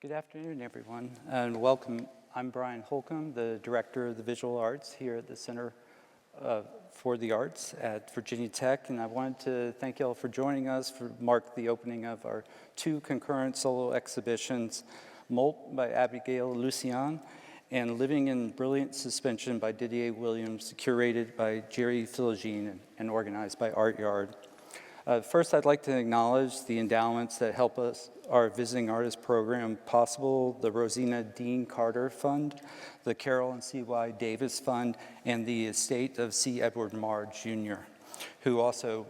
Good afternoon, everyone, and welcome. I'm Brian Holcomb, the Director of the Visual Arts here at the Center for the Arts at Virginia Tech, and I wanted to thank you all for joining us for mark the opening of our two concurrent solo exhibitions, Molt by Abigail Lucien and Living in Brilliant Suspension by Didier William, curated by Jerry Philogene and organized by Art Yard. First, I'd like to acknowledge the endowments that help us, our Visiting Artist program possible, the Rosina Dean Carter Fund, the Carol and C.Y. Davis Fund, and the estate of C. Edward Marr Jr., who also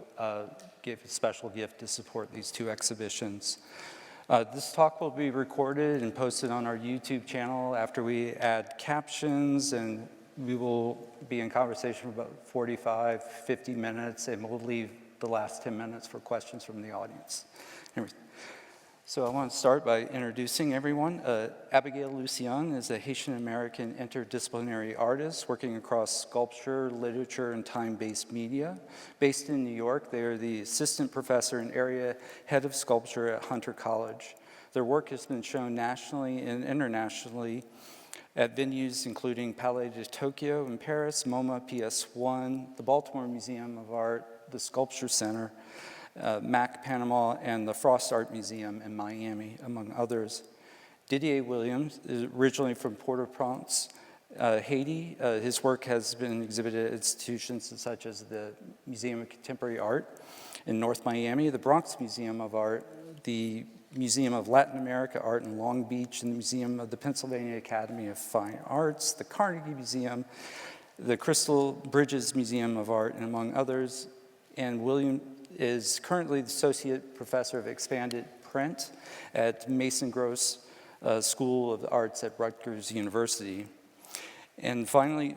gave a special gift to support these two exhibitions. This talk will be recorded and posted on our YouTube channel after we add captions, and we will be in conversation for about 45, 50 minutes, and we'll leave the last 10 minutes for questions from the audience. Anyways, so I want to start by introducing everyone. Abigail Lucien is a Haitian-American interdisciplinary artist working across sculpture, literature, and time-based media. Based in New York, they are the assistant professor and area head of sculpture at Hunter College. Their work has been shown nationally and internationally at venues including Palais de Tokyo in Paris, MoMA PS1, the Baltimore Museum of Art, the Sculpture Center, MAC Panama, and the Frost Art Museum in Miami, among others. Didier William is originally from Port-au-Prince, Haiti. His work has been exhibited at institutions such as the Museum of Contemporary Art in North Miami, the Bronx Museum of Art, the Museum of Latin America Art in Long Beach, and the Museum of the Pennsylvania Academy of Fine Arts, the Carnegie Museum, the Crystal Bridges Museum of Art, and among others. And William is currently the Associate Professor of Expanded Print at Mason Gross School of the Arts at Rutgers University. And finally,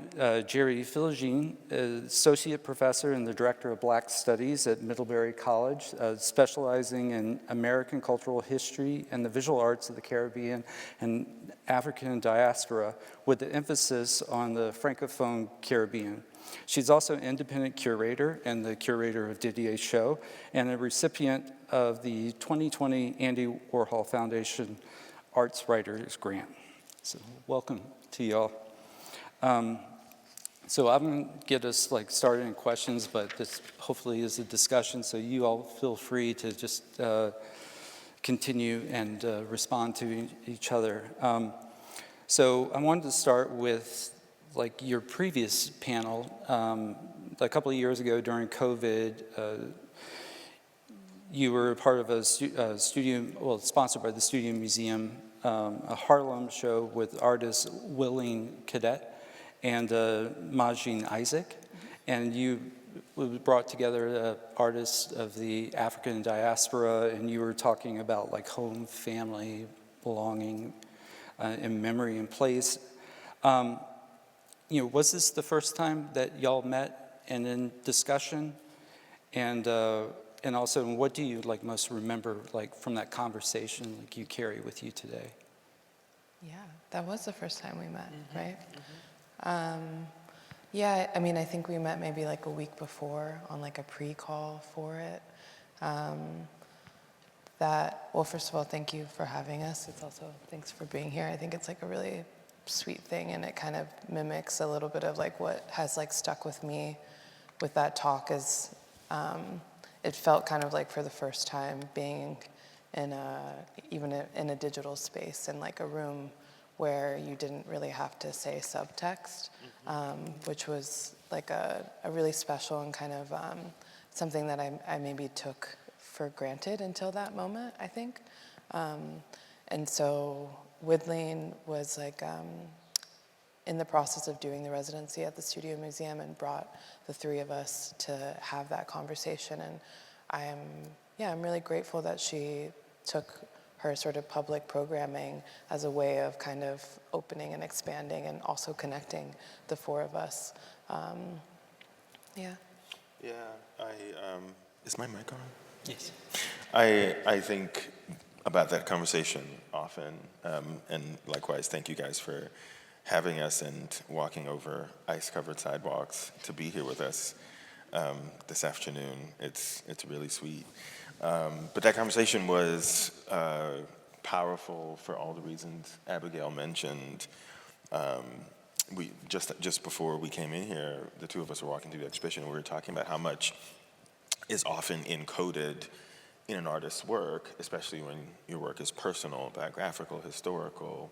Jerry Philogene is Associate Professor and the Director of Black Studies at Middlebury College, specializing in American cultural history and the visual arts of the Caribbean and African diaspora, with the emphasis on the Francophone Caribbean. She's also an independent curator and the curator of Didier's show, and a recipient of the 2020 Andy Warhol Foundation Arts Writers Grant. So welcome to y'all. So I'm going to get us started in questions, but this hopefully is a discussion, so you all feel free to just continue and respond to each other. So I wanted to start with your previous panel. A couple of years ago during COVID, you were part of a studio, well, sponsored by the Studio Museum, a Harlem show with artists Willing Cadet and Majin Isaac, and you brought together artists of the African diaspora, and you were talking about home, family, belonging, and memory and place. Was this the first time that y'all met and in discussion? And also, what do you most remember from that conversation you carry with you today? Yeah, that was the first time we met, right? Yeah, I mean, I think we met maybe a week before on a pre-call for it. Well, first of all, thank you for having us. It's also, thanks for being here. I think it's a really sweet thing, and it kind of mimics a little bit of what has stuck with me with that talk is it felt kind of for the first time being in even in a digital space, in a room where you didn't really have to say subtext, which was a really special and kind of something that I maybe took for granted until that moment, I think. And so Widleen was in the process of doing the residency at the Studio Museum and brought the three of us to have that conversation. And I'm really grateful that she took her sort of public programming as a way of kind of opening and expanding and also connecting the four of us. Yeah. Yeah, is my mic on? Yes. I think about that conversation often, and likewise, thank you guys for having us and walking over ice-covered sidewalks to be here with us this afternoon. It's really sweet. But that conversation was powerful for all the reasons Abigail mentioned. We just before we came in here, the two of us were walking through the exhibition, and we were talking about how much is often encoded in an artist's work, especially when your work is personal, biographical, historical,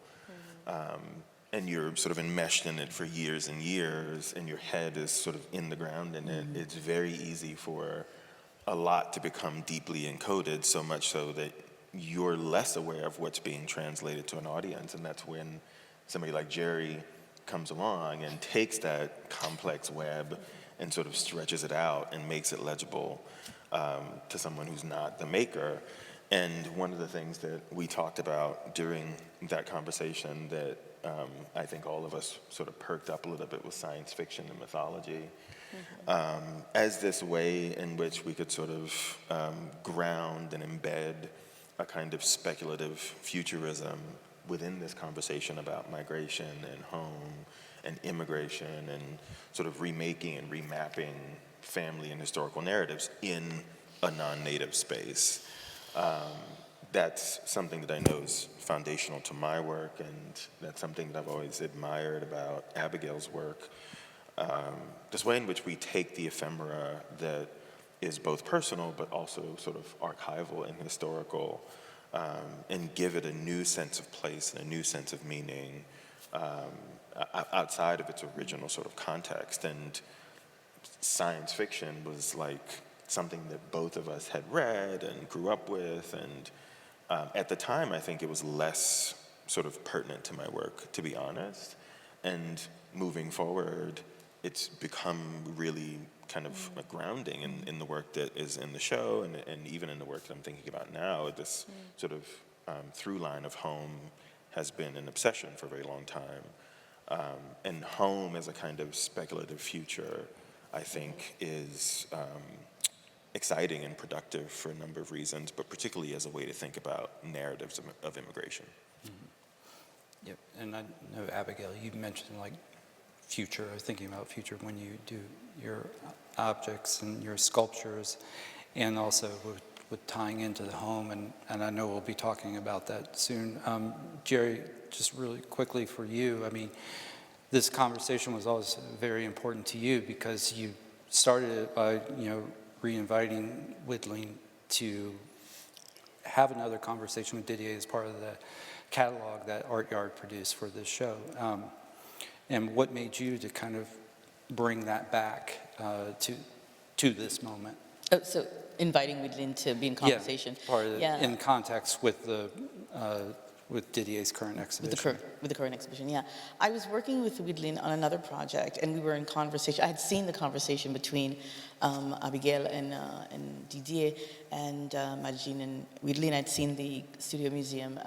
and you're sort of enmeshed in it for years and years, and your head is sort of in the ground in it. It's very easy for a lot to become deeply encoded, so much so that you're less aware of what's being translated to an audience, and that's when somebody like Jerry comes along and takes that complex web and sort of stretches it out and makes it legible to someone who's not the maker. And one of the things that we talked about during that conversation that I think all of us sort of perked up a little bit was science fiction and mythology, as this way in which we could sort of ground and embed a kind of speculative futurism within this conversation about migration and home and immigration and sort of remaking and remapping family and historical narratives in a non-native space. That's something that I know is foundational to my work, and that's something that I've always admired about Abigail's work. This way in which we take the ephemera that is both personal but also sort of archival and historical, and give it a new sense of place and a new sense of meaning outside of its original sort of context. And science fiction was like something that both of us had read and grew up with, and at the time I think it was less sort of pertinent to my work, to be honest. And moving forward, it's become really kind of a grounding in the work that is in the show, and even in the work that I'm thinking about now. This sort of through line of home has been an obsession for a very long time. And home as a kind of speculative future, I think, is exciting and productive for a number of reasons, but particularly as a way to think about narratives of immigration. Yep, and I know, Abigail, you mentioned like future, or thinking about future when you do your objects and your sculptures, and also with tying into the home, and I know we'll be talking about that soon. Jerry, just really quickly for you, I mean, this conversation was always very important to you because you started it by, re-inviting Whitling to have another conversation with Didier as part of the catalog that Art Yard produced for this show. And what made you to kind of bring that back to this moment? Oh, so inviting Widlin to be in conversation. Yeah, part of the, in context with the with Didier's current exhibition. With the current exhibition, yeah. I was working with Widlin on another project, and we were in conversation. I had seen the conversation between Abigail and Didier, and Majin and Widlin. I'd seen the Studio Museum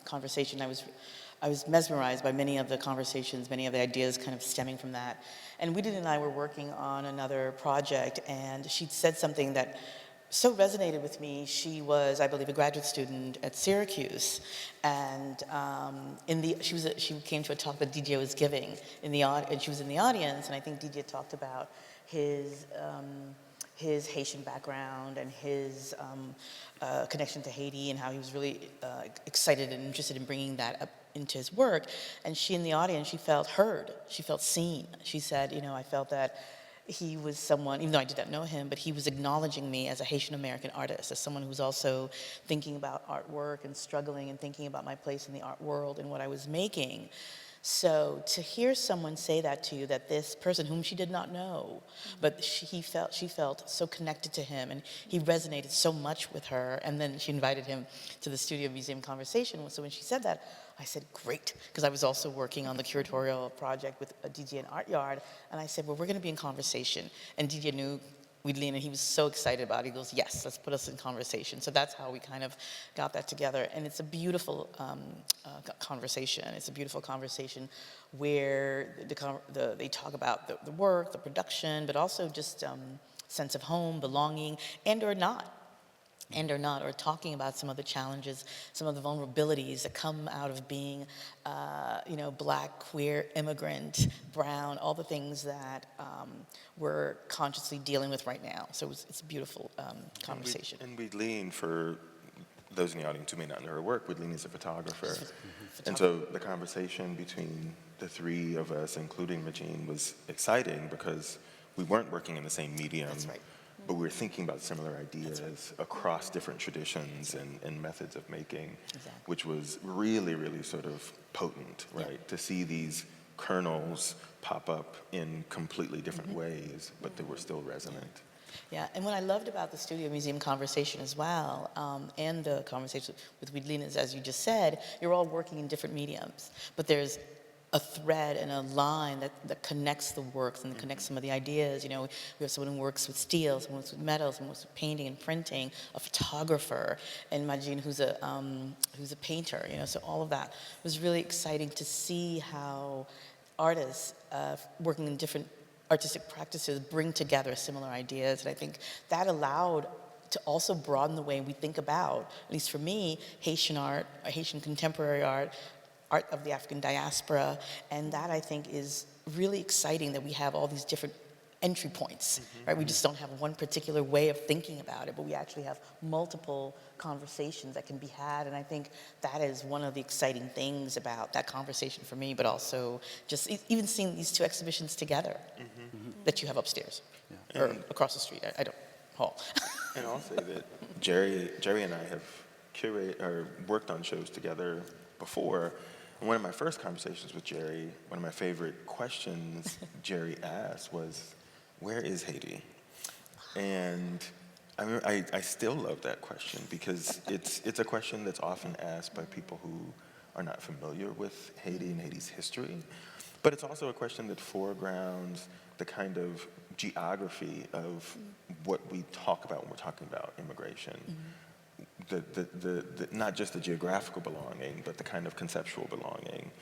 conversation. I was mesmerized by many of the conversations, many of the ideas kind of stemming from that. And Widlin and I were working on another project, and she'd said something that so resonated with me. She was, I believe, a graduate student at Syracuse, and she came to a talk that Didier was giving and she was in the audience, and I think Didier talked about his Haitian background and his connection to Haiti, and how he was really excited and interested in bringing that up into his work. And she, in the audience, she felt heard, she felt seen. She said, I felt that he was someone, even though I did not know him, but he was acknowledging me as a Haitian American artist, as someone who's also thinking about artwork and struggling and thinking about my place in the art world and what I was making. So to hear someone say that to you, that this person whom she did not know, but she felt so connected to him, and he resonated so much with her, and then she invited him to the Studio Museum conversation. So when she said that, I said, great, because I was also working on the curatorial project with Didier and Art Yard, and I said, well, we're going to be in conversation. And Didier knew Widlin, and he was so excited about it. He goes, yes, let's put us in conversation. So that's how we kind of got that together. And it's a beautiful conversation. It's a beautiful conversation where they talk about the work, the production, but also just sense of home, belonging, or talking about some of the challenges, some of the vulnerabilities that come out of being, Black, queer, immigrant, brown, all the things that we're consciously dealing with right now. So it's a beautiful conversation. And we lean for, those in the audience who may not know her work, Widleen is a photographer. And so the conversation between the three of us, including Majine, was exciting because we weren't working in the same medium, That's right. but we were thinking about similar ideas across different traditions and methods of making, which was really, really sort of potent, right? To see these kernels pop up in completely different ways, but they were still resonant. Yeah, and what I loved about the Studio Museum conversation as well, and the conversation with Widleen is, as you just said, you're all working in different mediums, but there's a thread and a line that connects the works and connects some of the ideas. You know, we have someone who works with steel, someone who works with metal, someone who works with painting and printing, a photographer, and Majine who's a painter. You know, so all of that was really exciting to see how artists working in different artistic practices bring together similar ideas, and I think that allowed to also broaden the way we think about, at least for me, Haitian art, Haitian contemporary art, art of the African diaspora, and that I think is really exciting that we have all these different entry points, right? We just don't have one particular way of thinking about it, but we actually have multiple conversations that can be had, and I think that is one of the exciting things about that conversation for me, but also just even seeing these two exhibitions together that you have upstairs, or across the street, I don't, hall. And I'll say that Jerry and I have worked on shows together before. And one of my first conversations with Jerry, one of my favorite questions Jerry asked was, where is Haiti? And I still love that question because it's a question that's often asked by people who are not familiar with Haiti and Haiti's history. But it's also a question that foregrounds the kind of geography of what we talk about when we're talking about immigration. The not just the geographical belonging, but the kind of conceptual belonging,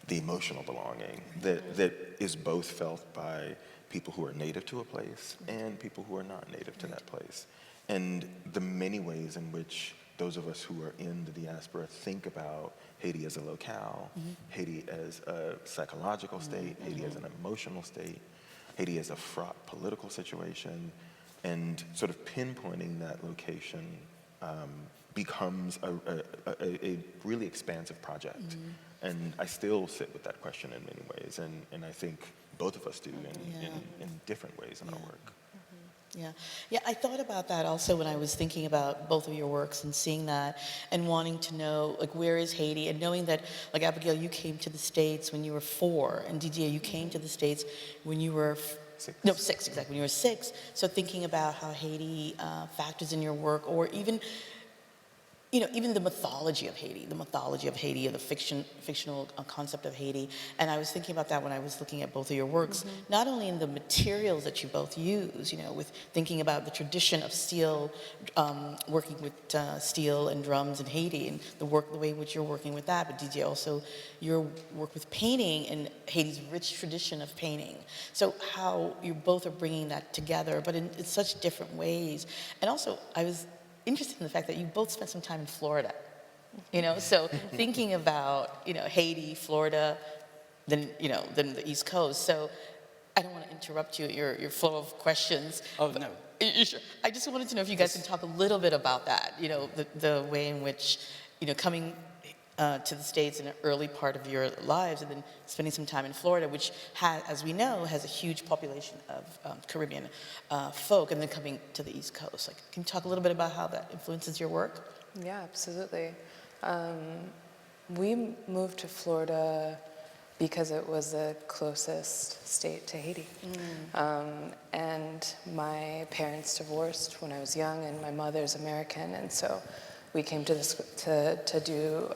the emotional belonging that is both felt by people who are native to a place and people who are not native to that place. And the many ways in which those of us who are in the diaspora think about Haiti as a locale, Haiti as a psychological state, Haiti as an emotional state, Haiti as a fraught political situation, and sort of pinpointing that location becomes a really expansive project. And I still sit with that question in many ways, and I think both of us do in different ways in our work. Yeah, I thought about that also when I was thinking about both of your works and seeing that and wanting to know, like, where is Haiti? And knowing that, like, Abigail, you came to the States when you were 4, and Didier, you came to the States when you were 6, exactly, when you were 6. So thinking about how Haiti factors in your work, or even, you know, even the mythology of Haiti, or the fictional concept of Haiti. And I was thinking about that when I was looking at both of your works, not only in the materials that you both use, you know, with thinking about the tradition of steel, working with steel and drums in Haiti, and the way in which you're working with that, but DJ, also your work with painting and Haiti's rich tradition of painting. So how you both are bringing that together, but in such different ways. And also, I was interested in the fact that you both spent some time in Florida, you know, so thinking about, you know, Haiti, Florida, then the East Coast. So I don't want to interrupt you, your flow of questions. Oh, no. You sure? I just wanted to know if you guys can talk a little bit about that, you know, the way in which, you know, coming to the States in an early part of your lives and then spending some time in Florida, which has, as we know, has a huge population of Caribbean folk, and then coming to the East Coast. Like, can you talk a little bit about how that influences your work? Yeah, absolutely. We moved to Florida because it was the closest state to Haiti. And my parents divorced when I was young, and my mother's American, and so we came to to do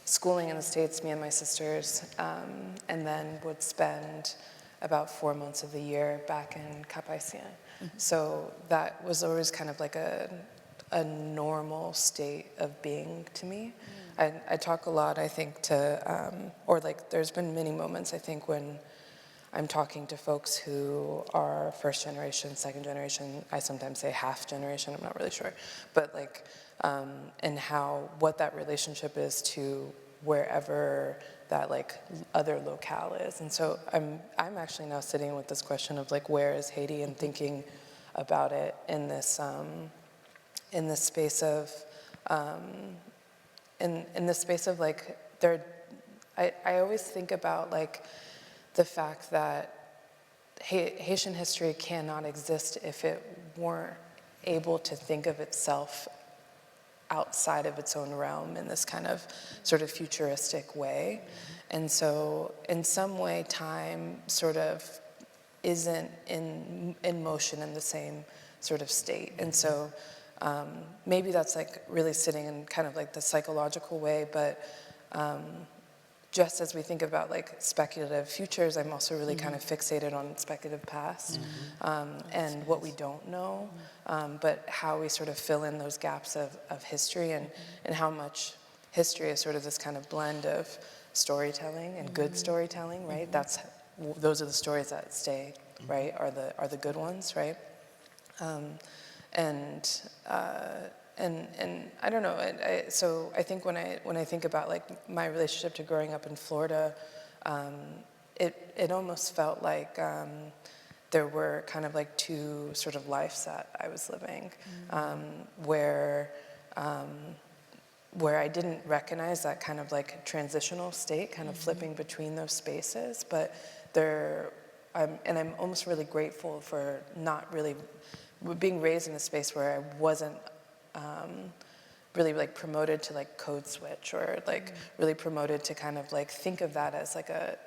schooling in the States, me and my sisters, and then would spend about 4 months of the year back in Cap Haitien. So that was always kind of like a normal state of being to me. I talk a lot, I think, or like there's been many moments, I think, when I'm talking to folks who are first generation, second generation, I sometimes say half generation, I'm not really sure, but like, and what that relationship is to wherever that like other locale is. And so I'm actually now sitting with this question of like, where is Haiti, and thinking about it in this space of in the space of like, I always think about like the fact that Haitian history cannot exist if it weren't able to think of itself outside of its own realm in this kind of sort of futuristic way. And so in some way, time sort of isn't in motion in the same sort of state. And so maybe that's like really sitting in kind of like the psychological way, but just as we think about like speculative futures, I'm also really kind of fixated on speculative past and what we don't know, but how we sort of fill in those gaps of history and how much history is sort of this kind of blend of storytelling and good storytelling, right? Those are the stories that stay, right? Are the good ones, right? And I don't know. So I think when I think about like my relationship to growing up in Florida, it almost felt like there were kind of like two sort of lives that I was living, where I didn't recognize that kind of like transitional state, kind of flipping between those spaces, but I'm almost really grateful for not really being raised in a space where I wasn't really like promoted to like code switch or like really promoted to kind of like think of that as like a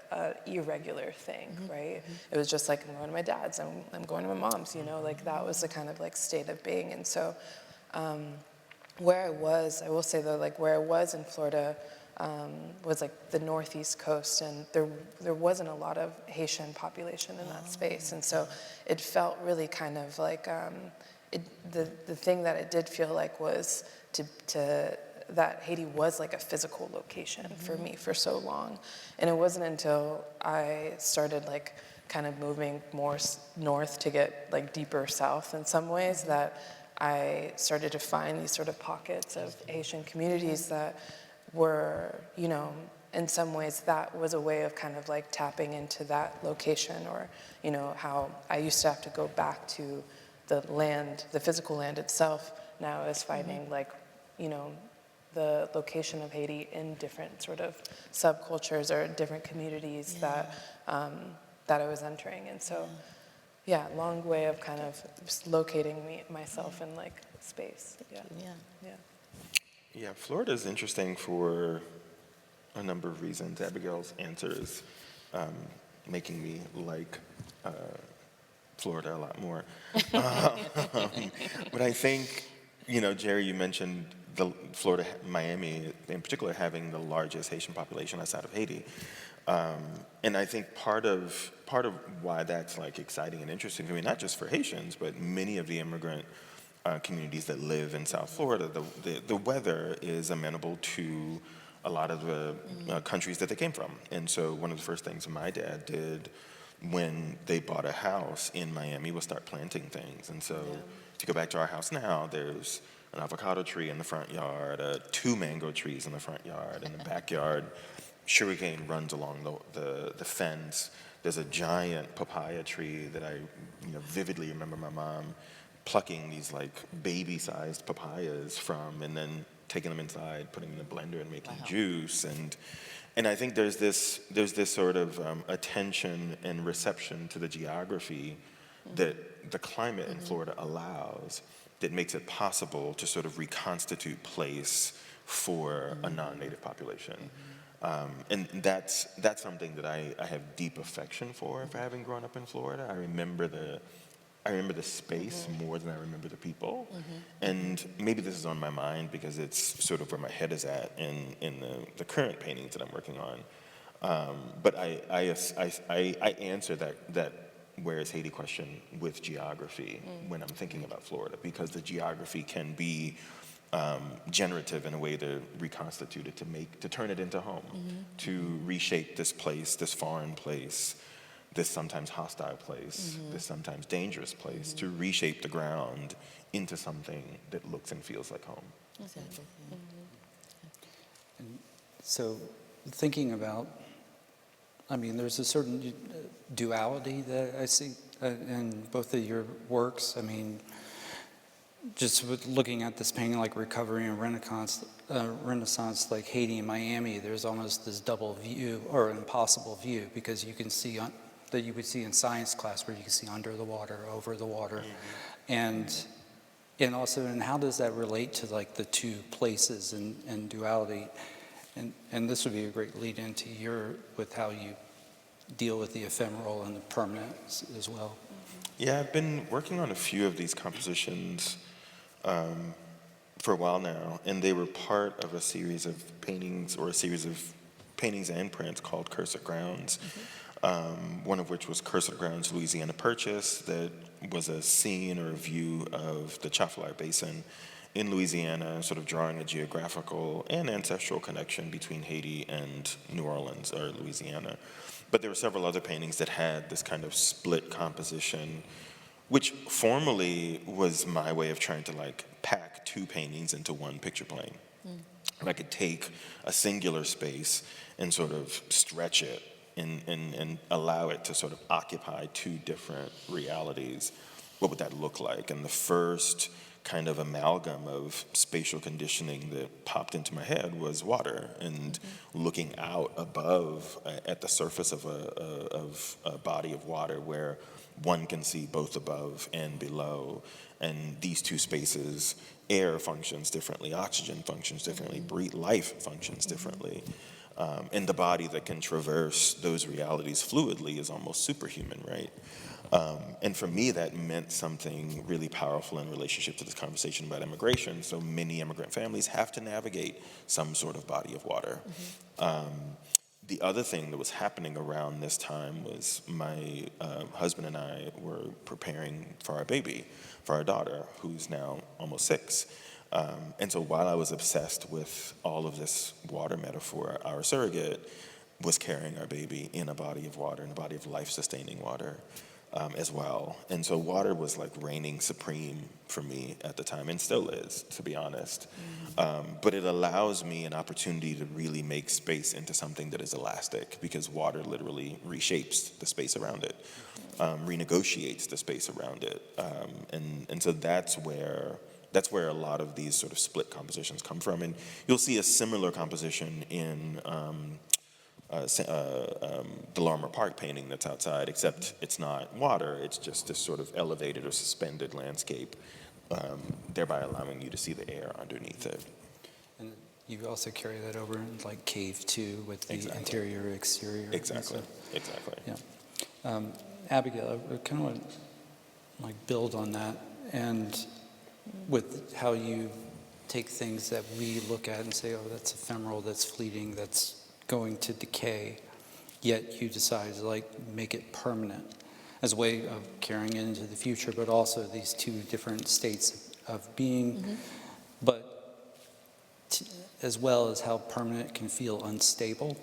irregular thing, right? It was just like, I'm going to my dad's, I'm going to my mom's, you know, like that was the kind of like state of being. And so where I will say though, like where I was in Florida was like the northeast coast, and there wasn't a lot of Haitian population in that space. And so it felt really kind of like, the thing that it did feel like was that Haiti was like a physical location for me for so long. And it wasn't until I started like kind of moving more north to get like deeper south in some ways that I started to find these sort of pockets of Haitian communities that were, you know, in some ways that was a way of kind of like tapping into that location, or, you know, how I used to have to go back to the land, the physical land itself now is finding like, you know, the location of Haiti in different sort of subcultures or different communities that I was entering. And so, yeah, long way of kind of just locating myself in like space. Yeah, Florida is interesting for a number of reasons. Abigail's answer is making me like Florida a lot more. But I think, you know, Jerry, you mentioned Florida, Miami in particular, having the largest Haitian population outside of Haiti. And I think part of why that's like exciting and interesting for me, not just for Haitians, but many of the immigrant communities that live in South Florida, the weather is amenable to a lot of the countries that they came from. And so one of the first things my dad did when they bought a house in Miami was start planting things. And so if you go back to our house now, there's an avocado tree in the front yard, 2 mango trees in the front yard. In the backyard, sugarcane runs along the fence. There's a giant papaya tree that I vividly remember my mom plucking these like baby-sized papayas from, and then taking them inside, putting them in a blender and making juice. And I think there's this sort of attention and reception to the geography that the climate in Florida allows, that makes it possible to sort of reconstitute place for a non-native population. And that's something that I have deep affection for having grown up in Florida. I remember the space more than I remember the people. And maybe this is on my mind because it's sort of where my head is at in the current paintings that I'm working on. But I answer that where is Haiti question with geography when I'm thinking about Florida, because the geography can be generative in a way to reconstitute it, to turn it into home, to reshape this place, this foreign place, this sometimes hostile place, this sometimes dangerous place, to reshape the ground into something that looks and feels like home. Exactly. And so thinking about, I mean, there's a certain duality that I see in both of your works. I mean, just with looking at this painting like Recovery and Renaissance, like Haiti and Miami, there's almost this double view or impossible view, because you can see that you would see in science class, where you can see under the water, over the water, and also, and how does that relate to like the two places and duality? And this would be a great lead into with how you deal with the ephemeral and the permanent as well. Yeah, I've been working on a few of these compositions for a while now, and they were part of a series of paintings, or a series of paintings and prints called Cursed Grounds, one of which was Cursed Grounds, Louisiana Purchase, that was a scene or a view of the Chafalaya Basin in Louisiana, sort of drawing a geographical and ancestral connection between Haiti and New Orleans, or Louisiana. But there were several other paintings that had this kind of split composition, which formally was my way of trying to like pack two paintings into one picture plane. And I could take a singular space and sort of stretch it and allow it to sort of occupy two different realities. What would that look like? And the first kind of amalgam of spatial conditioning that popped into my head was water, and looking out above at the surface of a body of water where one can see both above and below. And these two spaces, air functions differently, oxygen functions differently, life functions differently. And the body that can traverse those realities fluidly is almost superhuman, right? And for me, that meant something really powerful in relationship to this conversation about immigration. So many immigrant families have to navigate some sort of body of water. The other thing that was happening around this time was my husband and I were preparing for our baby, for our daughter, who's now almost 6. And so while I was obsessed with all of this water metaphor, our surrogate was carrying our baby in a body of water, in a body of life-sustaining water as well. And so water was like reigning supreme for me at the time, and still is, to be honest. But it allows me an opportunity to really make space into something that is elastic, because water literally reshapes the space around it, renegotiates the space around it. And so that's where a lot of these sort of split compositions come from. And you'll see a similar composition in the Larimer Park painting that's outside, except it's not water, it's just this sort of elevated or suspended landscape, thereby allowing you to see the air underneath it. And you also carry that over in like Cave 2 with the interior, exterior. Exactly. Yeah. Abigail, I kind of want to like build on that, and with how you take things that we look at and say, oh, that's ephemeral, that's fleeting, that's going to decay, yet you decide to like make it permanent as a way of carrying it into the future, but also these two different states of being, but as well as how permanent can feel unstable.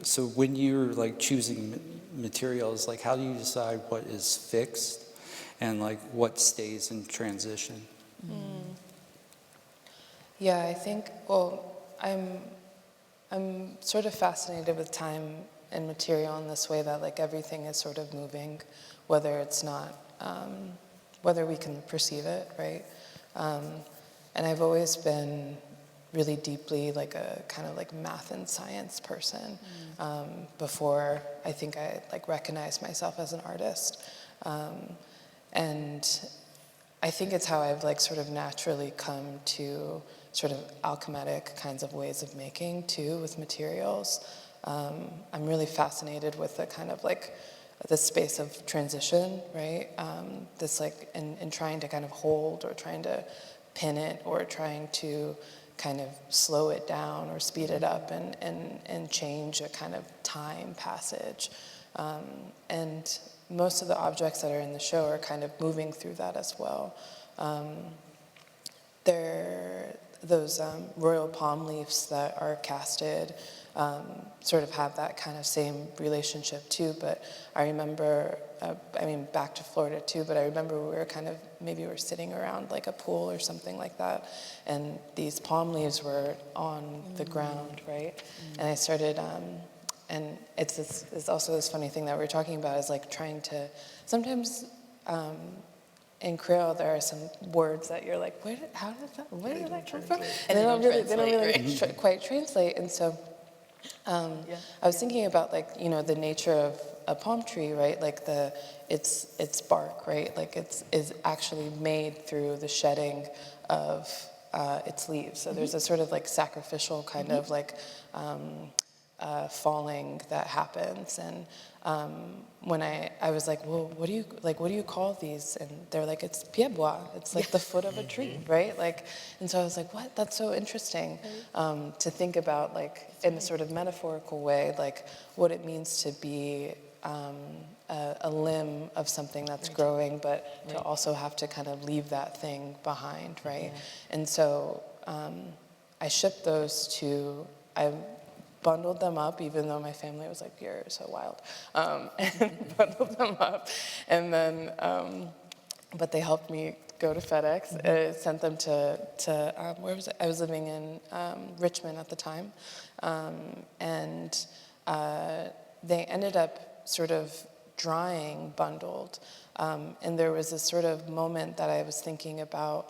So when you're like choosing materials, like how do you decide what is fixed and like what stays in transition? Yeah, I think, well, I'm sort of fascinated with time and material in this way that like everything is sort of moving, whether it's not, whether we can perceive it, right? And I've always been really deeply like a kind of like math and science person before I think I like recognized myself as an artist. And I think it's how I've like sort of naturally come to sort of alchemic kinds of ways of making too with materials. I'm really fascinated with the kind of like the space of transition, right? This like in trying to kind of hold or trying to pin it or trying to kind of slow it down or speed it up and change a kind of time passage. And most of the objects that are in the show are kind of moving through that as well. Those royal palm leaves that are casted sort of have that kind of same relationship too, but I remember, back to Florida too, but I remember we were kind of, maybe we were sitting around like a pool or something like that, and these palm leaves were on the ground, right? And I started, and it's also this funny thing that we're talking about is like trying to, sometimes in Creole, there are some words that you're like, where did that come from? And they don't really translate, right? quite translate. And so I was thinking about like, you know, the nature of a palm tree, right? Like its bark, right? Like is actually made through the shedding of its leaves. So there's a sort of like sacrificial kind of like falling that happens. And when I was like, well, what do you call these? And they're like, it's pied bois. It's like the foot of a tree, right? Like, and so I was like, what? That's so interesting to think about, like, in a sort of metaphorical way, like what it means to be a limb of something that's growing, but to also have to kind of leave that thing behind, right? And so I shipped those to, I bundled them up, even though my family was like, you're so wild, and bundled them up. And then, but they helped me go to FedEx, sent them to where was it? I was living in Richmond at the time. And they ended up sort of drying bundled. And there was this sort of moment that I was thinking about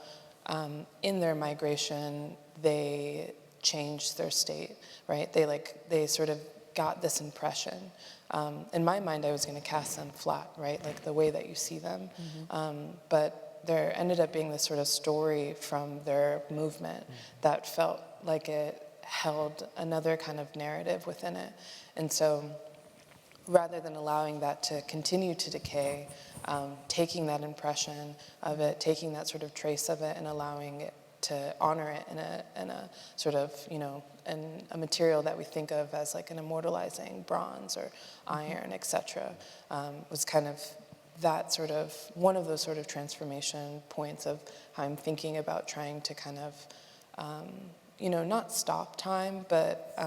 in their migration, they changed their state, right? They sort of got this impression. In my mind, I was going to cast them flat, right? Like the way that you see them. But there ended up being this sort of story from their movement that felt like it held another kind of narrative within it. And so rather than allowing that to continue to decay, taking that impression of it, taking that sort of trace of it and allowing it to honor it in a sort of, you know, in a material that we think of as like an immortalizing bronze or iron, etc., was kind of that sort of, one of those sort of transformation points of how I'm thinking about trying to kind of, you know, not stop time, but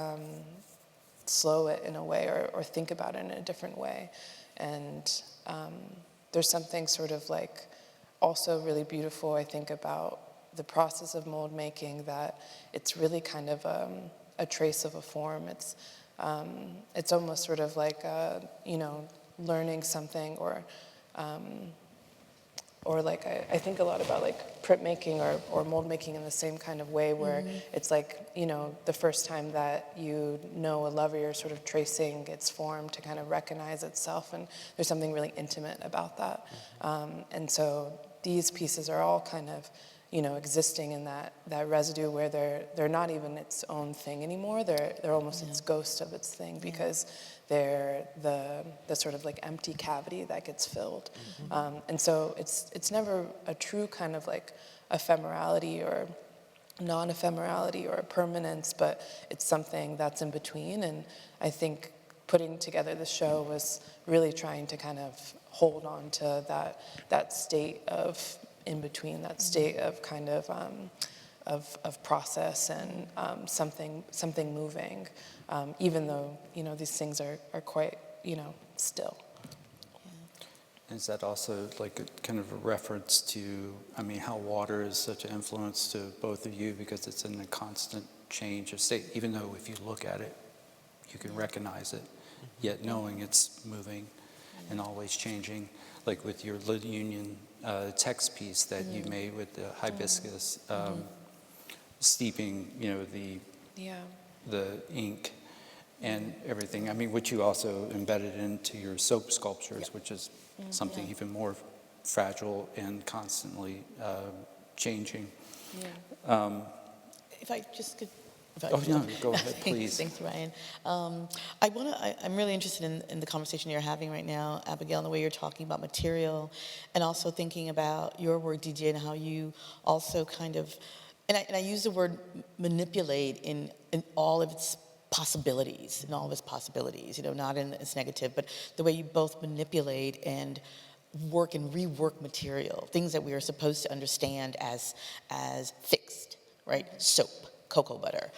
slow it in a way or think about it in a different way. And there's something sort of like also really beautiful, I think, about the process of mold making, that it's really kind of a trace of a form. It's almost sort of like, you know, learning something or like I think a lot about like printmaking or mold making in the same kind of way, where it's like, you know, the first time that you know a lover, you're sort of tracing its form to kind of recognize itself, and there's something really intimate about that. And so these pieces are all kind of, you know, existing in that residue where they're not even its own thing anymore. They're almost its ghost of its thing, because they're the sort of like empty cavity that gets filled. And so it's never a true kind of like ephemerality or non-ephemerality or a permanence, but it's something that's in between. And I think putting together the show was really trying to kind of hold on to that state of in between, that state of kind of process and something moving, even though, you know, these things are quite, you know, still. Is that also like a kind of a reference to, I mean, how water is such an influence to both of you, because it's in a constant change of state, even though if you look at it, you can recognize it, yet knowing it's moving and always changing, like with your Lit Union text piece that you made with the hibiscus, steeping, you know, the ink and everything. I mean, which you also embedded into your soap sculptures, which is something even more fragile and constantly changing. If I just could. Oh, no, go ahead, please. Thanks, Ryan. I'm really interested in the conversation you're having right now, Abigail, and the way you're talking about material, and also thinking about your work, Didier, and how you also kind of, and I use the word manipulate in all of its possibilities, you know, not in its negative, but the way you both manipulate and work and rework material, things that we are supposed to understand as fixed, right? Soap, cocoa butter,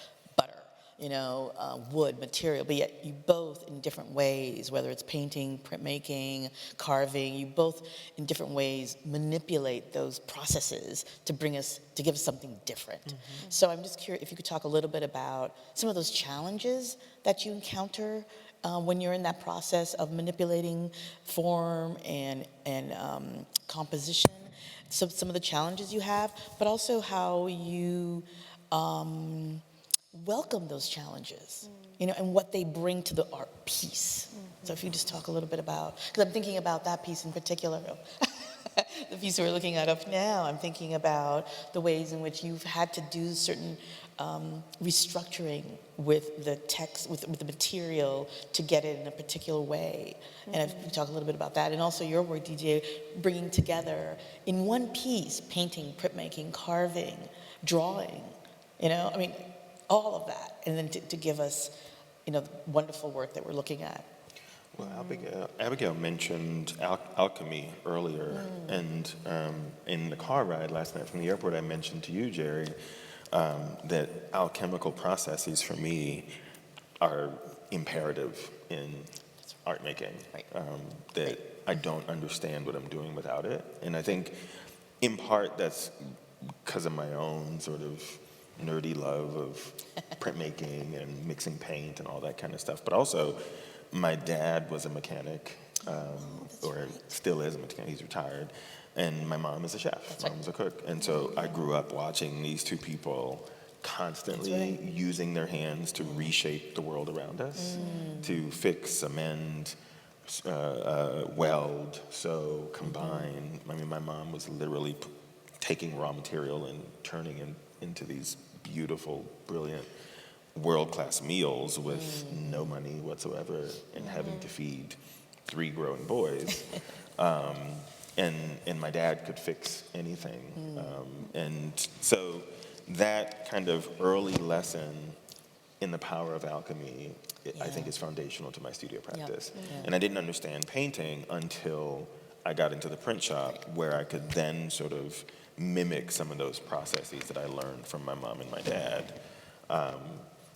you know, wood, material, but yet you both in different ways, whether it's painting, printmaking, carving, you both in different ways manipulate those processes to give us something different. So I'm just curious if you could talk a little bit about some of those challenges that you encounter when you're in that process of manipulating form and composition, some of the challenges you have, but also how you welcome those challenges, you know, and what they bring to the art piece. So if you just talk a little bit about, because I'm thinking about that piece in particular, the piece we're looking at up now, I'm thinking about the ways in which you've had to do certain restructuring with the text, with the material to get it in a particular way. And if you talk a little bit about that, and also your work, DJ, bringing together in one piece, painting, printmaking, carving, drawing, you know, I mean, all of that, and then to give us, you know, the wonderful work that we're looking at. Well, Abigail mentioned alchemy earlier, and in the car ride last night from the airport, I mentioned to you, Jerry, that alchemical processes for me are imperative in art making. Right. That I don't understand what I'm doing without it, and I think, in part, that's because of my own sort of nerdy love of printmaking and mixing paint and all that kind of stuff, but also my dad was a mechanic, or still is a mechanic, he's retired, and my mom is a chef, mom is a cook, and so I grew up watching these two people constantly using their hands to reshape the world around us, to fix, amend, weld, sew, combine. I mean, my mom was literally taking raw material and turning it into these beautiful, brilliant, world-class meals with no money whatsoever and having to feed 3 growing boys. And my dad could fix anything. And so that kind of early lesson in the power of alchemy, I think is foundational to my studio practice. And I didn't understand painting until I got into the print shop, where I could then sort of mimic some of those processes that I learned from my mom and my dad.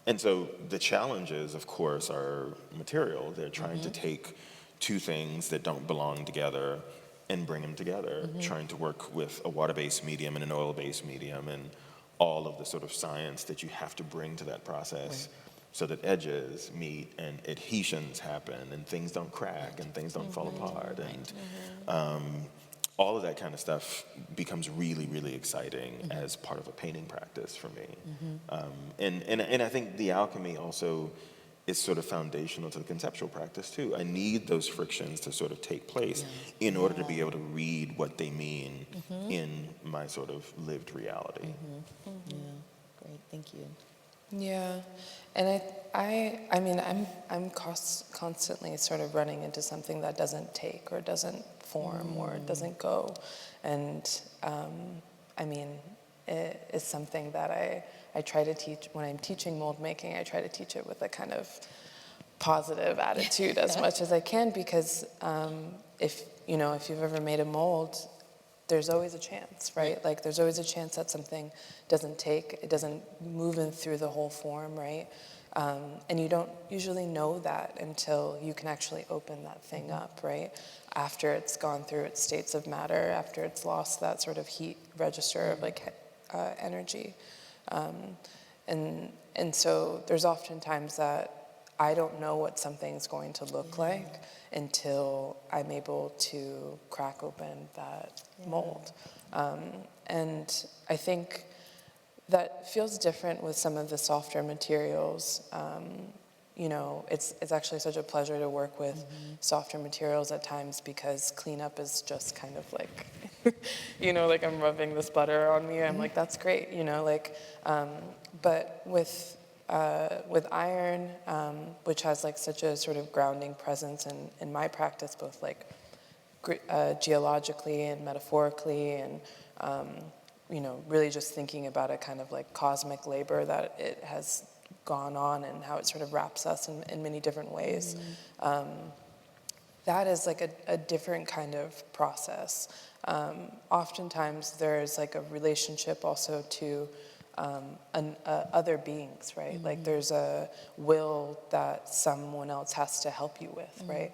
And so the challenges, of course, are material. They're trying to take two things that don't belong together and bring them together, trying to work with a water-based medium and an oil-based medium and all of the sort of science that you have to bring to that process so that edges meet and adhesions happen and things don't crack and things don't fall apart. And all of that kind of stuff becomes really, really exciting as part of a painting practice for me. And I think the alchemy also is sort of foundational to the conceptual practice too. I need those frictions to sort of take place in order to be able to read what they mean in my sort of lived reality. Yeah, great, thank you. Yeah, and I mean, I'm constantly sort of running into something that doesn't take or doesn't form or doesn't go, and I mean, it is something that I try to teach when I'm teaching mold making. I try to teach it with a kind of positive attitude as much as I can, because if you've ever made a mold, there's always a chance, right? Like there's always a chance that something doesn't take, it doesn't move in through the whole form, right? And you don't usually know that until you can actually open that thing up, right? After it's gone through its states of matter, after it's lost that sort of heat register of like energy. And so there's often times that I don't know what something's going to look like until I'm able to crack open that mold. And I think that feels different with some of the softer materials. It's actually such a pleasure to work with softer materials at times, because cleanup is just kind of like, like I'm rubbing this butter on me. I'm like, that's great, but with iron, which has like such a sort of grounding presence in my practice, both like geologically and metaphorically, and really just thinking about a kind of like cosmic labor that it has gone on and how it sort of wraps us in many different ways. That is like a different kind of process. Oftentimes there's like a relationship also to other beings, right? Like there's a will that someone else has to help you with, right?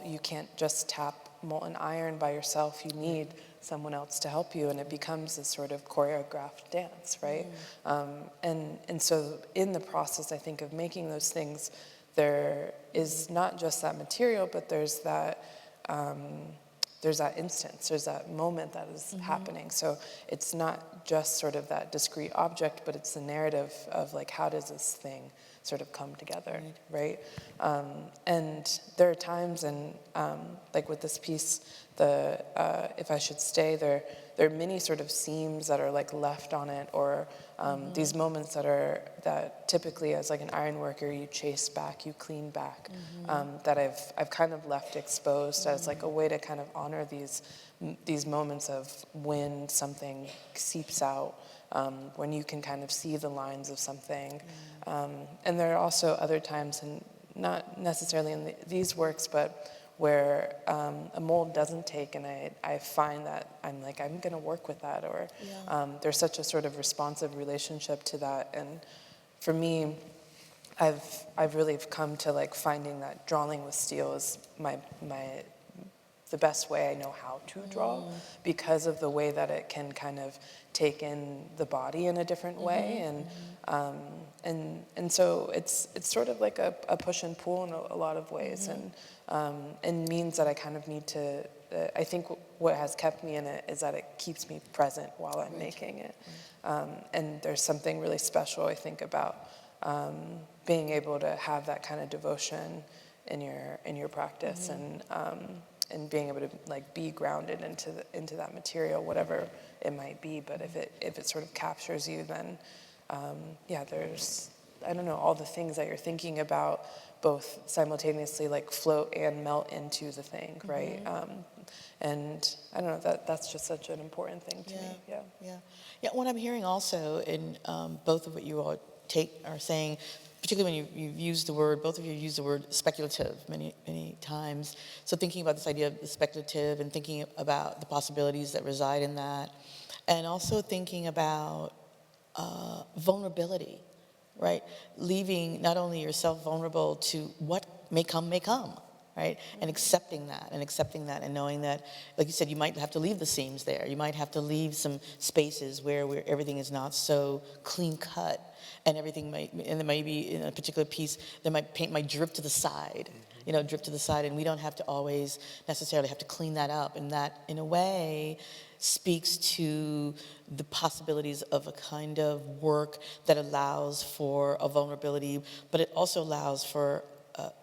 You can't just tap molten iron by yourself. You need someone else to help you, and it becomes this sort of choreographed dance, right? And so in the process, I think, of making those things, there is not just that material, but there's that there's that instance, there's that moment that is happening. So it's not just sort of that discrete object, but it's the narrative of like, how does this thing sort of come together, right? And there are times, and like with this piece, the If I Should Stay, there are many sort of seams that are like left on it, or these moments that typically as like an iron worker you chase back, you clean back, that I've kind of left exposed as like a way to kind of honor these moments of when something seeps out, when you can kind of see the lines of something. And there are also other times, and not necessarily in these works, but where a mold doesn't take, and I find that I'm going to work with that, or there's such a sort of responsive relationship to that. And for me, I've really come to like finding that drawing with steel is the best way I know how to draw, because of the way that it can kind of take in the body in a different way, and so it's sort of like a push and pull in a lot of ways, and means that I kind of need to. I think what has kept me in it is that it keeps me present while I'm making it, and there's something really special, I think, about being able to have that kind of devotion in your practice, and being able to like be grounded into that material, whatever it might be. But if it sort of captures you, then there's, I don't know, all the things that you're thinking about both simultaneously like float and melt into the thing, right? And I don't know, that's just such an important thing to me. Yeah. What I'm hearing also in both of what you all are saying, particularly when you've used the word, both of you used the word speculative many times. So thinking about this idea of the speculative and thinking about the possibilities that reside in that, and also thinking about vulnerability, right? Leaving not only yourself vulnerable to what may come, right? And accepting that, and knowing that, like you said, you might have to leave the seams there. You might have to leave some spaces where everything is not so clean cut, and and there may be in a particular piece, paint might drip to the side, and we don't have to always necessarily have to clean that up. And that, in a way, speaks to the possibilities of a kind of work that allows for a vulnerability, but it also allows for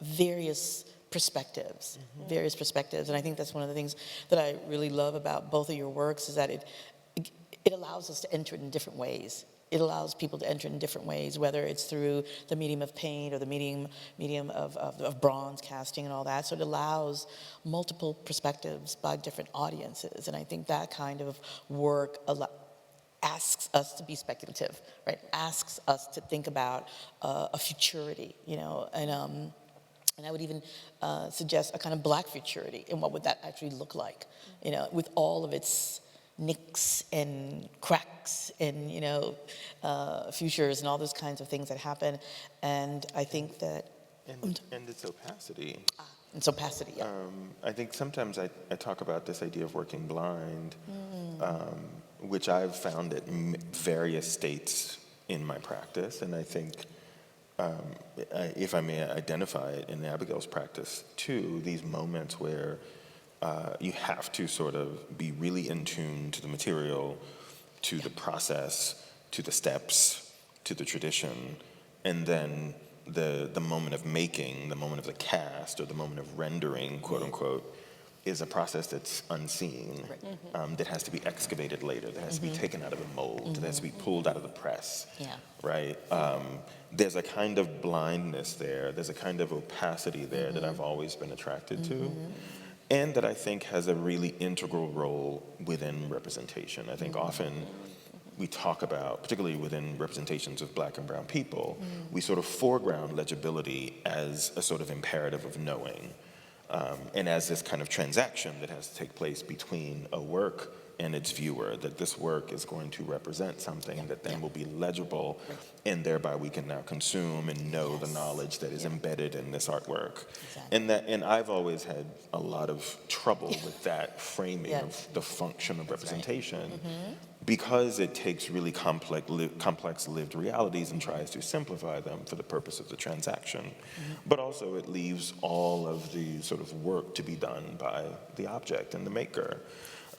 various perspectives. And I think that's one of the things that I really love about both of your works, is that it allows us to enter it in different ways. It allows people to enter in different ways, whether it's through the medium of paint or the medium of bronze casting and all that. So it allows multiple perspectives by different audiences. And I think that kind of work asks us to be speculative, right? Asks us to think about a futurity, and I would even suggest a kind of black futurity, and what would that actually look like, with all of its nicks and cracks and futures and all those kinds of things that happen. And I think that and its opacity. Its opacity, yeah. I think sometimes I talk about this idea of working blind, which I've found at various states in my practice, and I think if I may identify it in Abigail's practice too, these moments where you have to sort of be really in tune to the material, to the process, to the steps, to the tradition, and then the moment of making, the moment of the cast, or the moment of rendering, quote unquote, is a process that's unseen, that has to be excavated later, that has to be taken out of the mold, that has to be pulled out of the press, right? There's a kind of blindness there, there's a kind of opacity there that I've always been attracted to, and that I think has a really integral role within representation. I think often we talk about, particularly within representations of Black and brown people, we sort of foreground legibility as a sort of imperative of knowing, and as this kind of transaction that has to take place between a work and its viewer, that this work is going to represent something that then will be legible, and thereby we can now consume and know the knowledge that is embedded in this artwork. And I've always had a lot of trouble with that framing of the function of representation, because it takes really complex lived realities and tries to simplify them for the purpose of the transaction. But also it leaves all of the sort of work to be done by the object and the maker.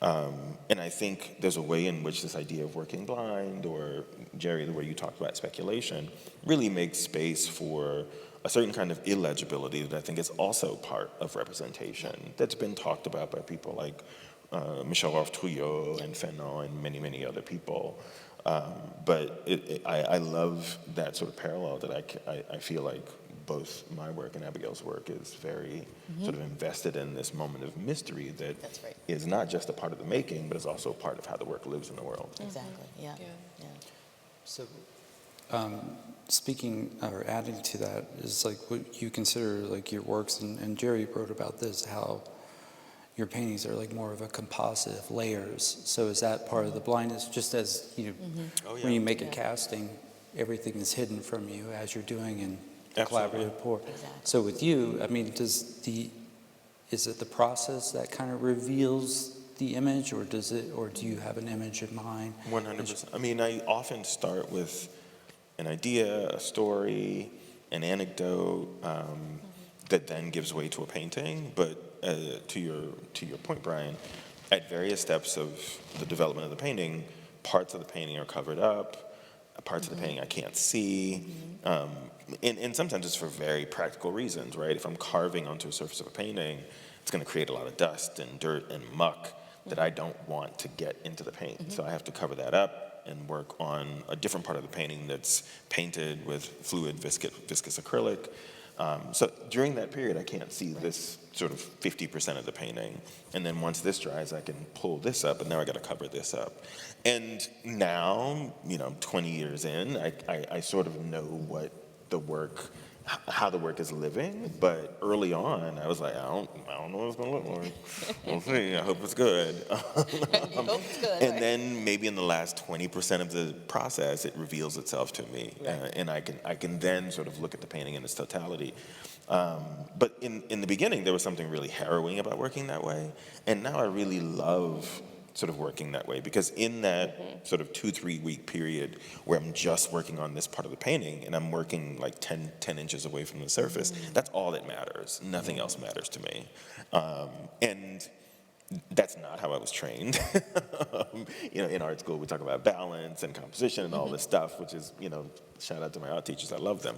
And I think there's a way in which this idea of working blind, or Jerry, the way you talked about speculation, really makes space for a certain kind of illegibility that I think is also part of representation that's been talked about by people like Michel Rolfe-Trouillot and Fanon and many, many other people. But I love that sort of parallel that I feel like both my work and Abigail's work is very sort of invested in this moment of mystery that is not just a part of the making, but is also a part of how the work lives in the world. Exactly, yeah. So, speaking or adding to that is like what you consider like your works, and Jerry wrote about this, how your paintings are like more of a composite of layers. So is that part of the blindness? Just as when you make a casting, everything is hidden from you as you're doing in collaborative pour. Exactly. So with you, I mean, is it the process that kind of reveals the image, or do you have an image in mind? 100%. I mean, I often start with an idea, a story, an anecdote that then gives way to a painting. But to your point, Brian, at various steps of the development of the painting, parts of the painting are covered up, parts of the painting I can't see. And sometimes it's for very practical reasons, right? If I'm carving onto a surface of a painting, it's going to create a lot of dust and dirt and muck that I don't want to get into the paint. So I have to cover that up and work on a different part of the painting that's painted with fluid viscous acrylic. So during that period, I can't see this sort of 50% of the painting. And then once this dries, I can pull this up, and now I got to cover this up. And now, 20 years in, I sort of know what the work, how the work is living. But early on, I was like, I don't know what it's going to look like. We'll see. I hope it's good. And then maybe in the last 20% of the process, it reveals itself to me, and I can then sort of look at the painting in its totality. But in the beginning, there was something really harrowing about working that way, and now I really love sort of working that way, because in that sort of 2-3 week period where I'm just working on this part of the painting and I'm working like 10 inches away from the surface, that's all that matters. Nothing else matters to me. And that's not how I was trained. In art school, we talk about balance and composition and all this stuff, which is, shout out to my art teachers, I love them.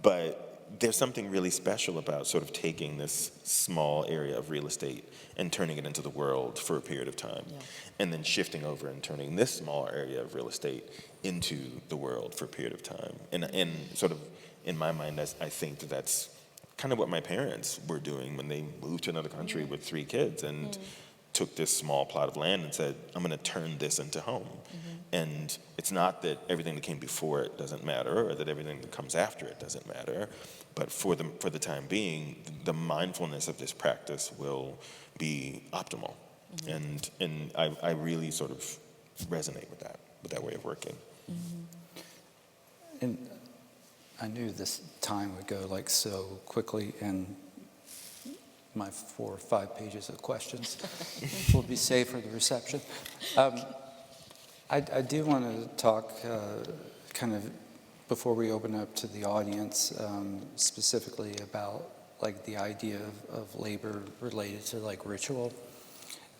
But there's something really special about sort of taking this small area of real estate and turning it into the world for a period of time, and then shifting over and turning this small area of real estate into the world for a period of time. And sort of, in my mind, I think that's kind of what my parents were doing when they moved to another country with 3 kids and took this small plot of land and said, I'm going to turn this into home. And it's not that everything that came before it doesn't matter, or that everything that comes after it doesn't matter, but for the time being, the mindfulness of this practice will be optimal. And I really sort of resonate with that way of working. And I knew this time would go like so quickly, and my 4 or 5 pages of questions will be saved for the reception. I do want to talk kind of before we open up to the audience specifically about like the idea of labor related to like ritual,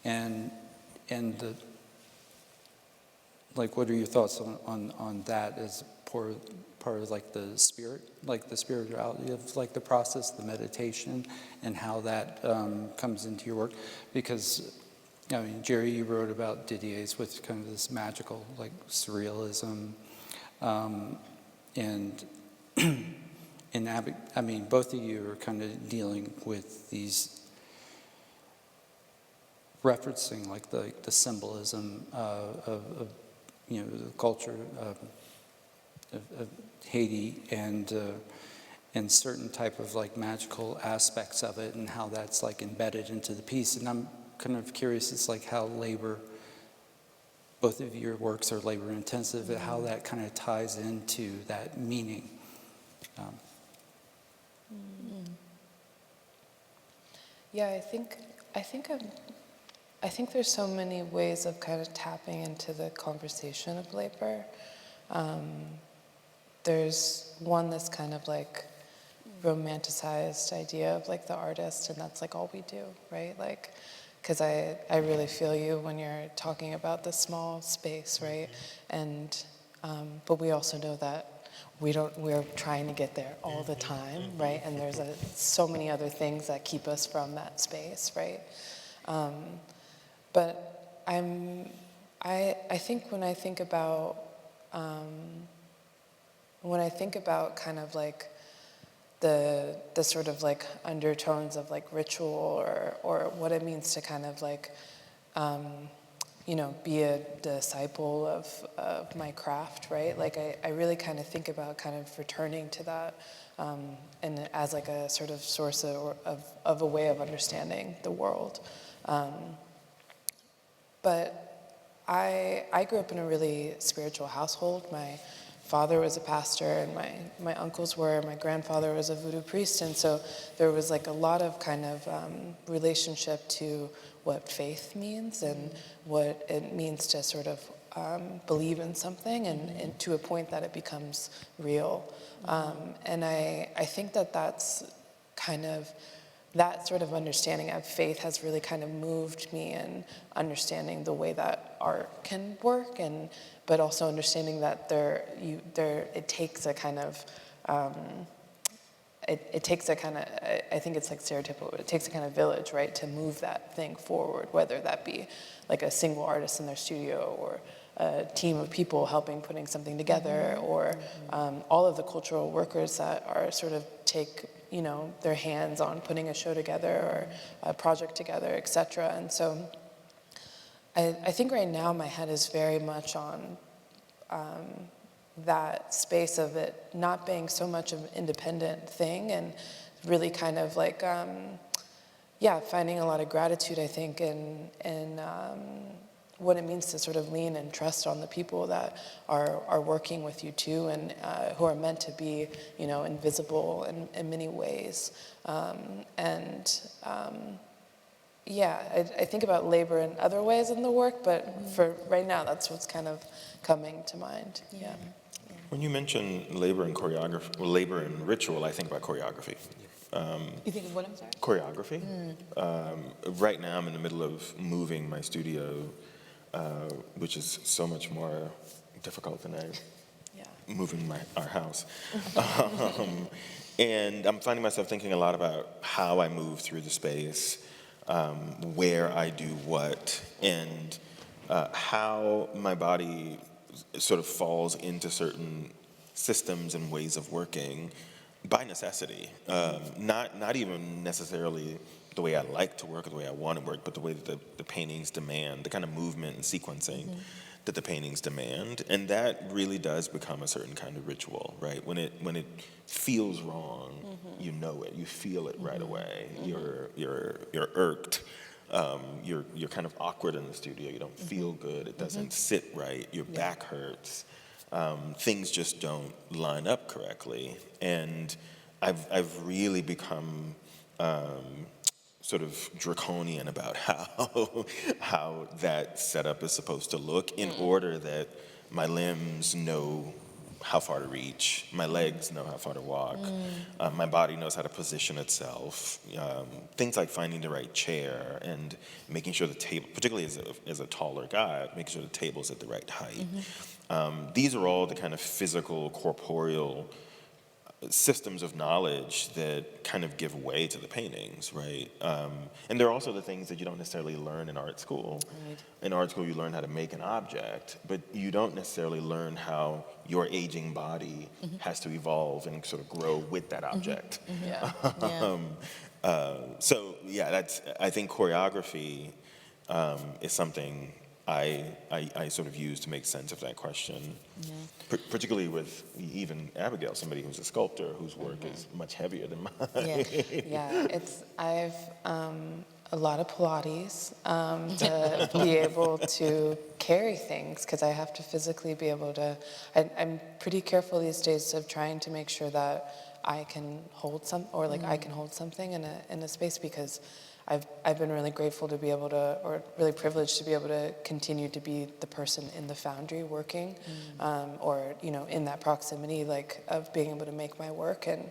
and the like, what are your thoughts on that as part of like the spirituality of like the process, the meditation, and how that comes into your work? Because Jerry, you wrote about Didier's with kind of this magical like surrealism, and both of you are kind of dealing with these, referencing like the symbolism of the culture of Haiti, and certain type of like magical aspects of it, and how that's like embedded into the piece. And I'm kind of curious, it's like how labor, both of your works are labor intensive, how that kind of ties into that meaning. Yeah, I think I think there's so many ways of kind of tapping into the conversation of labor. There's one that's kind of like romanticized idea of like the artist, and that's like all we do, right? Like, because I really feel you when you're talking about the small space, right? And but we also know that we're trying to get there all the time, right? And there's so many other things that keep us from that space, right? But I think when I think about kind of like the sort of like undertones of like ritual or what it means to kind of like be a disciple of my craft, right? Like I really kind of think about kind of returning to that and as like a sort of source of a way of understanding the world. But I grew up in a really spiritual household. My father was a pastor, and my uncles were. My grandfather was a voodoo priest, and so there was like a lot of kind of relationship to what faith means and what it means to sort of believe in something, and to a point that it becomes real. And I think that's kind of that sort of understanding of faith has really kind of moved me in understanding the way that art can work, but also understanding that it takes a kind of it takes a kind of, I think it's like stereotypical, but it takes a kind of village, right, to move that thing forward, whether that be like a single artist in their studio or a team of people helping putting something together, or all of the cultural workers that are sort of take their hands on putting a show together or a project together, et cetera. And so I think right now my head is very much on that space of it not being so much of an independent thing, and really kind of like, finding a lot of gratitude, I think, in what it means to sort of lean and trust on the people that are working with you too, and who are meant to be, invisible in many ways. I think about labor in other ways in the work, but for right now, that's what's kind of coming to mind. Yeah. When you mention labor and choreography, labor and ritual, I think about choreography. You think of what, I'm sorry? Choreography. Right now, I'm in the middle of moving my studio, which is so much more difficult than moving our house. And I'm finding myself thinking a lot about how I move through the space, where I do what, and how my body sort of falls into certain systems and ways of working by necessity. Not even necessarily the way I like to work or the way I want to work, but the way that the paintings demand, the kind of movement and sequencing that the paintings demand. And that really does become a certain kind of ritual, right? When it feels wrong, you know it, you feel it right away. You're irked. You're kind of awkward in the studio. You don't feel good. It doesn't sit right. Your back hurts. Things just don't line up correctly. And I've really become sort of draconian about how that setup is supposed to look, in order that my limbs know how far to reach, my legs know how far to walk, my body knows how to position itself. Things like finding the right chair and making sure the table, particularly as a taller guy, making sure the table's at the right height. These are all the kind of physical, corporeal systems of knowledge that kind of give way to the paintings, right? And they're also the things that you don't necessarily learn in art school. Right. In art school, you learn how to make an object, but you don't necessarily learn how your aging body has to evolve and sort of grow with that object. I think choreography is something I sort of use to make sense of that question, particularly with even Abigail, somebody who's a sculptor whose work is much heavier than mine. I've a lot of Pilates to be able to carry things, because I have to physically be able to. I'm pretty careful these days of trying to make sure that I can hold I can hold something in a space, because I've been really grateful to be able to, or really privileged to be able to continue to be the person in the foundry working, or in that proximity, like of being able to make my work. And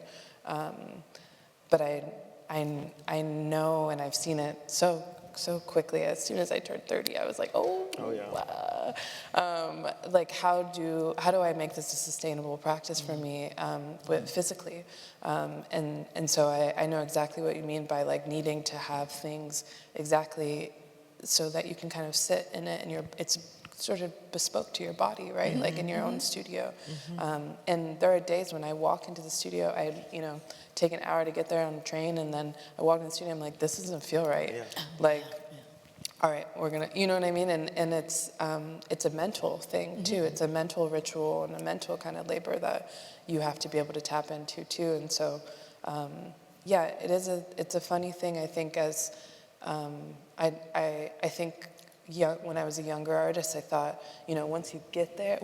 but I know, and I've seen it so quickly. As soon as I turned 30, I was like, oh yeah. Like how do I make this a sustainable practice for me, physically? And so I know exactly what you mean by like needing to have things exactly so that you can kind of sit in it, and it's sort of bespoke to your body, right? Like in your own studio. And there are days when I walk into the studio, I take an hour to get there on the train, and then I walk in the studio, I'm like, this doesn't feel right. Like, all right, we're gonna, you know what I mean? And it's a mental thing too. It's a mental ritual and a mental kind of labor that you have to be able to tap into too. And so, yeah, it's a funny thing, I think, as I think when I was a younger artist, I thought, once you get it,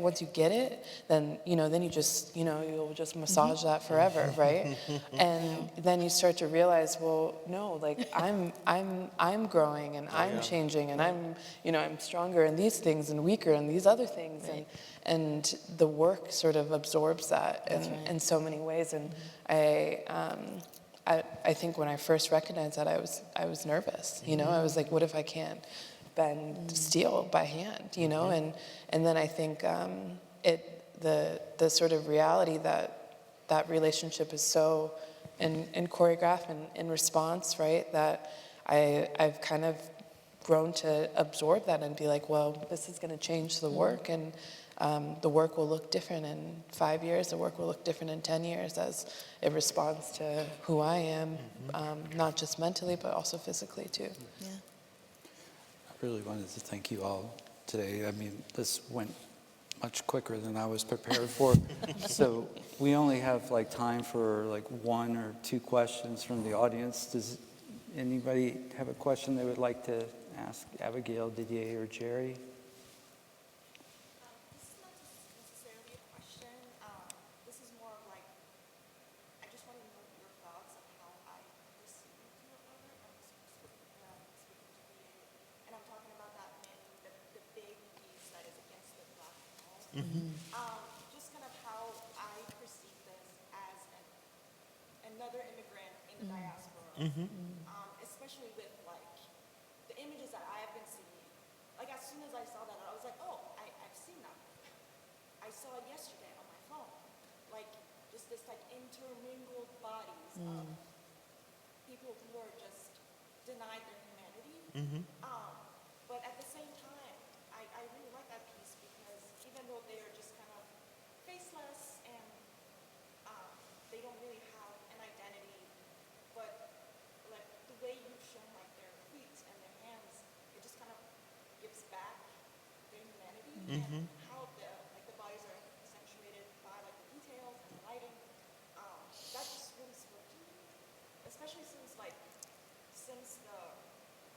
then, then you just, you'll just massage that forever, right? And then you start to realize, well, no, like I'm growing, and I'm changing, and I'm stronger in these things and weaker in these other things, and the work sort of absorbs that in so many ways. And I think when I first recognized that, I was nervous, I was like, what if I can't bend steel by hand, and then I think the sort of reality that relationship is so and choreographed and in response, right, that I've kind of grown to absorb that and be like, well, this is going to change the work, and the work will look different in 5 years, the work will look different in 10 years as it responds to who I am, not just mentally, but also physically too. Yeah. I really wanted to thank you all today. I mean, this went much quicker than I was prepared for. So we only have like time for like 1 or 2 questions from the audience. Does anybody have a question they would like to ask Abigail, Didier, or Jerry? This is not necessarily a question. This is more of like, I just want to know your thoughts on how I perceive your brother. Speaking to you, and I'm talking about that in the big piece that is against the black wall. Just kind of how I perceive this as another immigrant in the diaspora, especially with like the images that I have been seeing. Like as soon as I saw that, I was like, oh, I've seen that. I saw it yesterday on my phone. Like just this like intermingled bodies of people who are just denied their humanity. But at the same time, I really like that piece because even though they are just kind of faceless and they don't really have an identity, but like the way you've shown like their feet and their hands, it just kind of gives back their humanity, and how the bodies are accentuated by like the details and the lighting. That just really spoke to me, especially since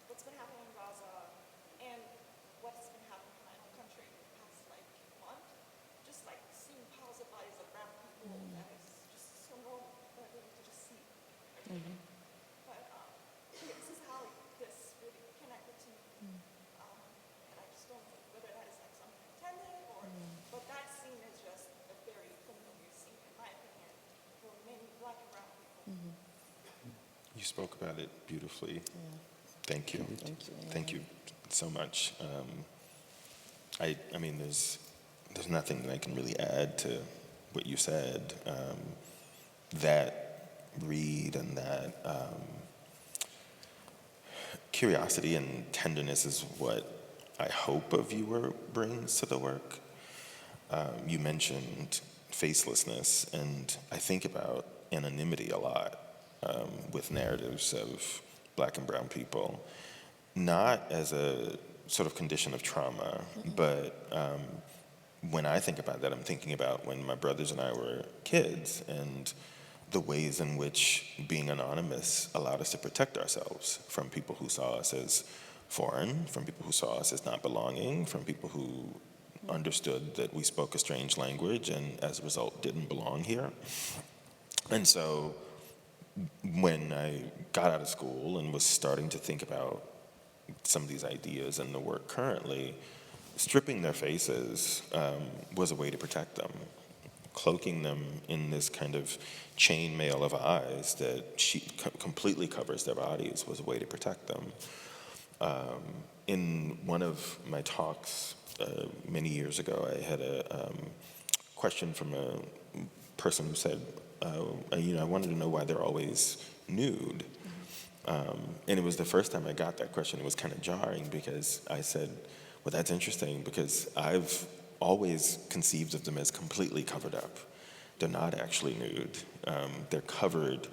what's been happening in Gaza and what's been happening in my own country in the past like month. Just like seeing piles of bodies of brown people that is just so normal that we need to just see. But yeah, this is how this really connected to me. And I just don't know whether that is like something intended or, but that scene is just a very familiar scene in my opinion for many black and brown people. You spoke about it beautifully. Thank you. Thank you so much. I mean, there's nothing that I can really add to what you said. That read and that curiosity and tenderness is what I hope a viewer brings to the work. You mentioned facelessness, and I think about anonymity a lot with narratives of black and brown people, not as a sort of condition of trauma, but when I think about that, I'm thinking about when my brothers and I were kids and the ways in which being anonymous allowed us to protect ourselves from people who saw us as foreign, from people who saw us as not belonging, from people who understood that we spoke a strange language and as a result didn't belong here. And so when I got out of school and was starting to think about some of these ideas and the work currently, stripping their faces was a way to protect them. Cloaking them in this kind of chainmail of eyes that completely covers their bodies was a way to protect them. In one of my talks many years ago, I had a question from a person who said, I wanted to know why they're always nude. And it was the first time I got that question. It was kind of jarring because I said, well, that's interesting because I've always conceived of them as completely covered up. They're not actually nude. They're covered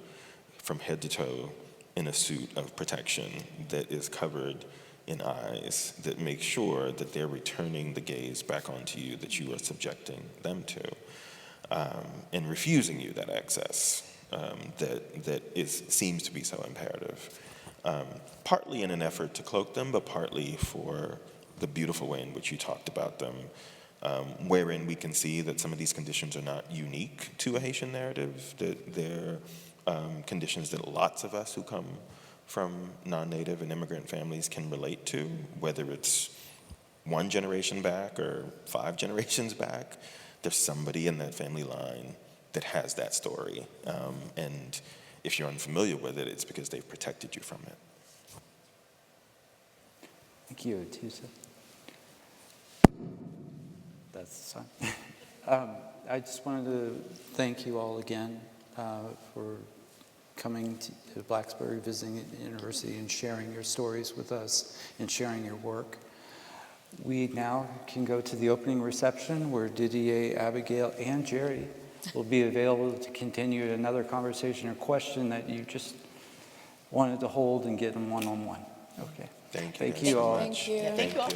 from head to toe in a suit of protection that is covered in eyes that make sure that they're returning the gaze back onto you that you are subjecting them to, and refusing you that access seems to be so imperative. Partly in an effort to cloak them, but partly for the beautiful way in which you talked about them, wherein we can see that some of these conditions are not unique to a Haitian narrative, that they're conditions that lots of us who come from non-native and immigrant families can relate to, whether it's one generation back or 5 generations back. There's somebody in that family line that has that story. And if you're unfamiliar with it, it's because they've protected you from it. Thank you, Tusa. That's the sign. I just wanted to thank you all again for coming to Blacksburg, visiting the university, and sharing your stories with us and sharing your work. We now can go to the opening reception where Didier, Abigail, and Jerry will be available to continue another conversation or question that you just wanted to hold and get them one-on-one. Okay. Thank you. Thank you all. Thank you. Thank you all.